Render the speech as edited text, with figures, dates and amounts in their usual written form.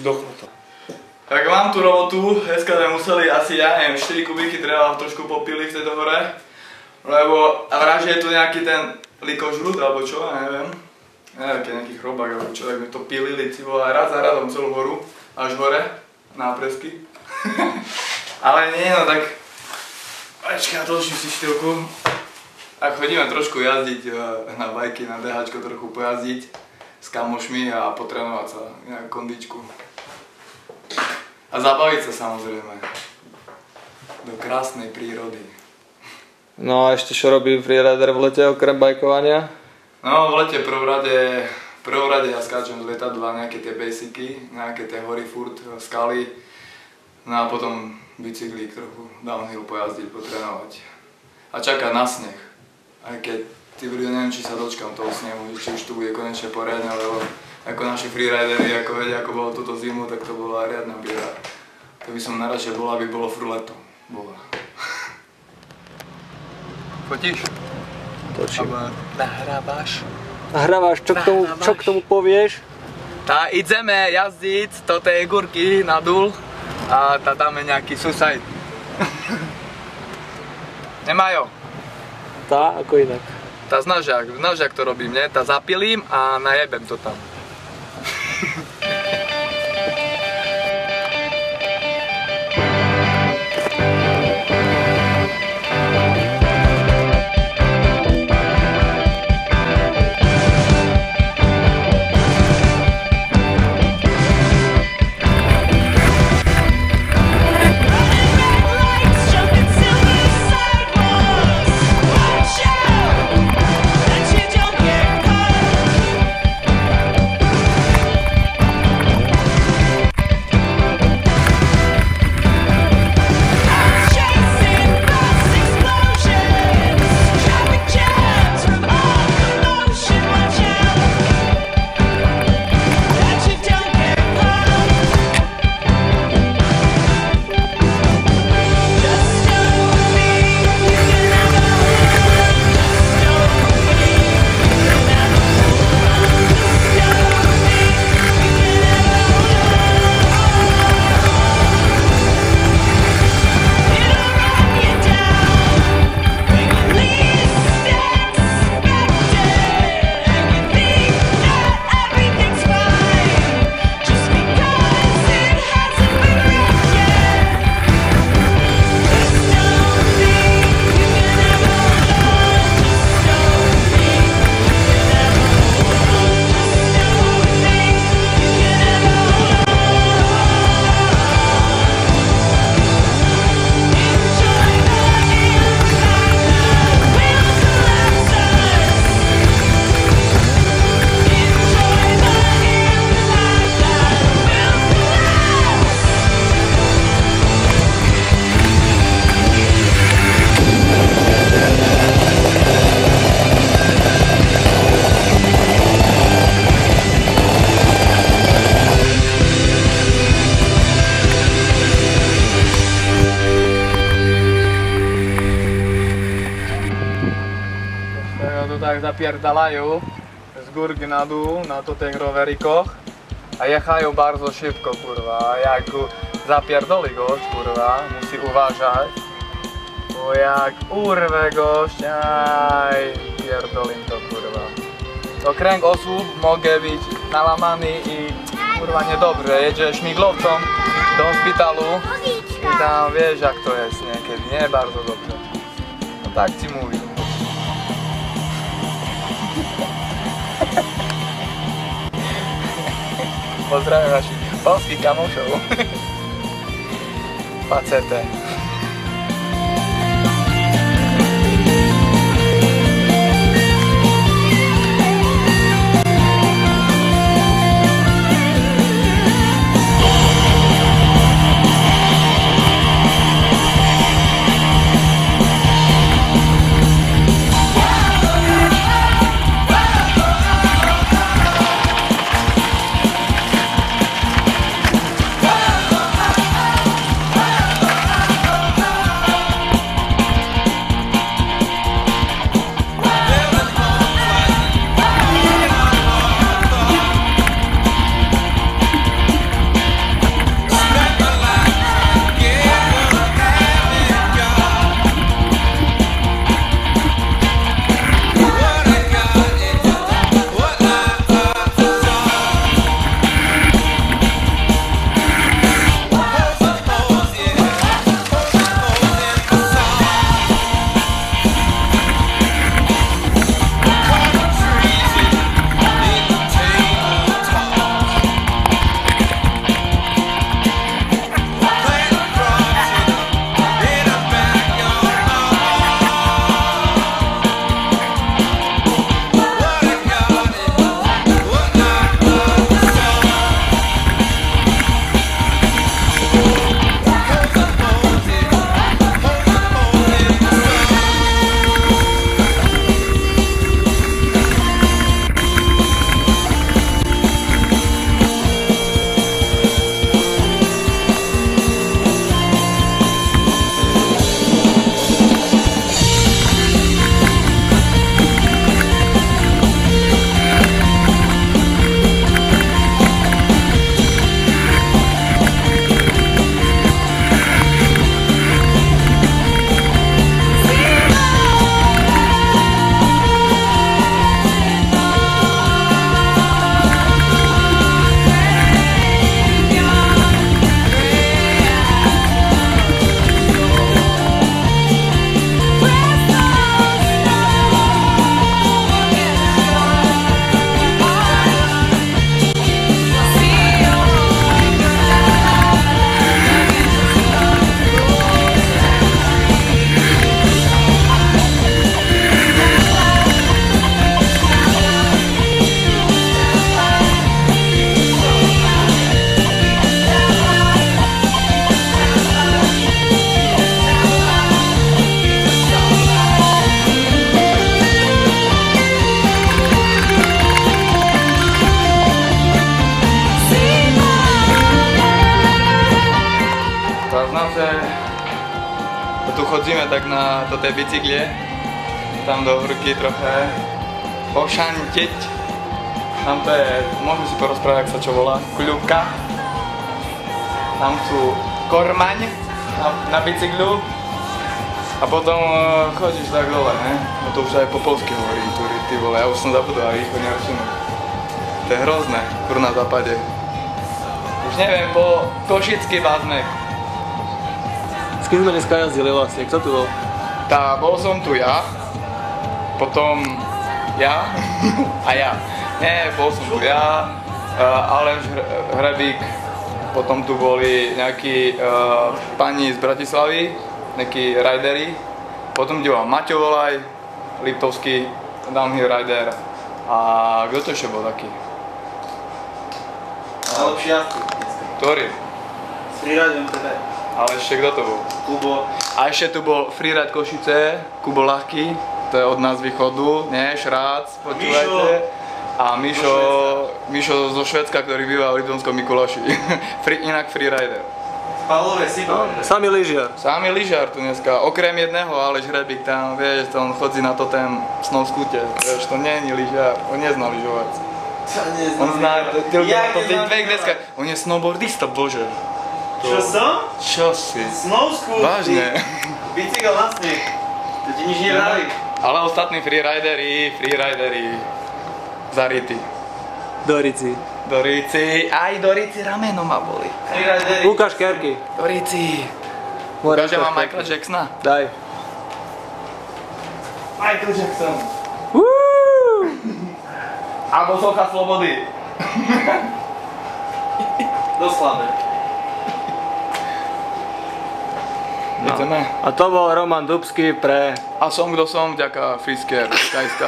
zdochnutá. Tak mám tu robotu, dneska sme museli asi, ja neviem, 4 kubíky treba trošku popili v tejto hore. Lebo vraží je tu nejaký ten likožrút, alebo čo, ja neviem. Nejaký chrobák, alebo čo, tak mi to pilili, raz za radom celú horu, až hore, na presky. Ale nie, no tak... Počkaj, dlžím si štilku. Tak chodíme trošku jazdiť na bajky, na DHčko trochu pojazdiť s kamošmi a potrénovať sa nejakú kondičku. A zabaviť sa samozrejme. Do krásnej prírody. No a ešte čo robí freerider v lete okrem bajkovania? No v lete prvom rade ja skáčem z lietadla, nejaké tie basicy, nejaké tie hory furt, skaly. No a potom bicyklík trochu, downhill pojazdiť, potrénovať. A čakať na sneh. Aj keď ty brýle, neviem, či sa dočkam toho snehu, či už tu bude konečne poriadne, lebo ako naši freeridery, ako vedia, ako bolo túto zimu, tak to bola riadna bieda. To by som najradšej bola, aby bolo furt leto. Bola. Fotíš? Točím. Nahrávaš? Nahrávaš, čo k tomu povieš? Tá ideme jazdiť do tej górky na dúl a tá dáme nejaký suicide. Nemajo? Tá, ako inak? Tá znáš jak to robím, ne? Tá zapilím a najebem to tam. Tak zapierdalajú z górky na dół na tych rowerikoch a jechają bardzo szybko, kurwa. Jak zapierdoli gość, kurwa, musi uważać, bo jak urwę gość, aj, pierdolim to, kurwa. To kręg osób mogę być nalamany i kurwa niedobrze. Jedzie śmiglowcą do hospitalu i tam wiesz jak to jest niekiedy, nie bardzo dobrze. No tak ci mówię. Pozdrawiam naszych polskich kamuszów. Facetę. Tu chodzíme tak na do tej bicykle, tam do horky trochę pošantiť. Tam to je, môžeme si porozprávať, jak sa čo volá, kľúbka. Tam sú kormaň na bicyklu a potom chodíš tak dole, ne? No to už aj po polsky hovorí, ty vole, ja už som zabudol aj východne ruštinu. To je hrozné, kur na západe. Už neviem, po košický vázmek. S kým sme dneska jazdili vlastne? Kto tu bol? Bol som tu ja, potom ja a ja. Nie, bol som tu ja, Aleš Hrebík, potom tu boli nejakí pani z Bratislavy, nejakí ridery, potom tu bol Maťo Volaj, Liptovský downhill rider a kto to ešte bol taký? Najlepší jazdci. Ktorý? S freeridom teda. Ale ešte kto to bol? Kubo. A ešte tu bol Freeride Košice, Kubo Ľahký, to je od nás východu, nie, Šrác, počúvajte. A Mišo zo Švédska, ktorý býva v Liptonskom Mikuláši. Inak freerider. Pavlové si bol. Samý lyžiar. Samý lyžiar tu dneska, okrem jedného, Aleš Hrebík tam, vieš, to on chodí na to ten snovskúte, vieš, to nie je lyžiar, on nezná lyžovať. On zná, on je snowboardista, bože. Čo som? Čo si? Snowscoot. Vážne. Bicykel na sneh. To ti nič nevraví. Ale ostatní freeridery. Zarity. Dorici. Aj Dorici rameno ma boli. Freeridery. Lukáš Kerky. Dorici. Ukážem vám Michaela Jacksona. Daj. Michael Jackson. Alebo Socha Slobody. Dosť slabé. Ideme. A to bol Roman Dubský pre... A som kto som, vďaka Frisker, KSK.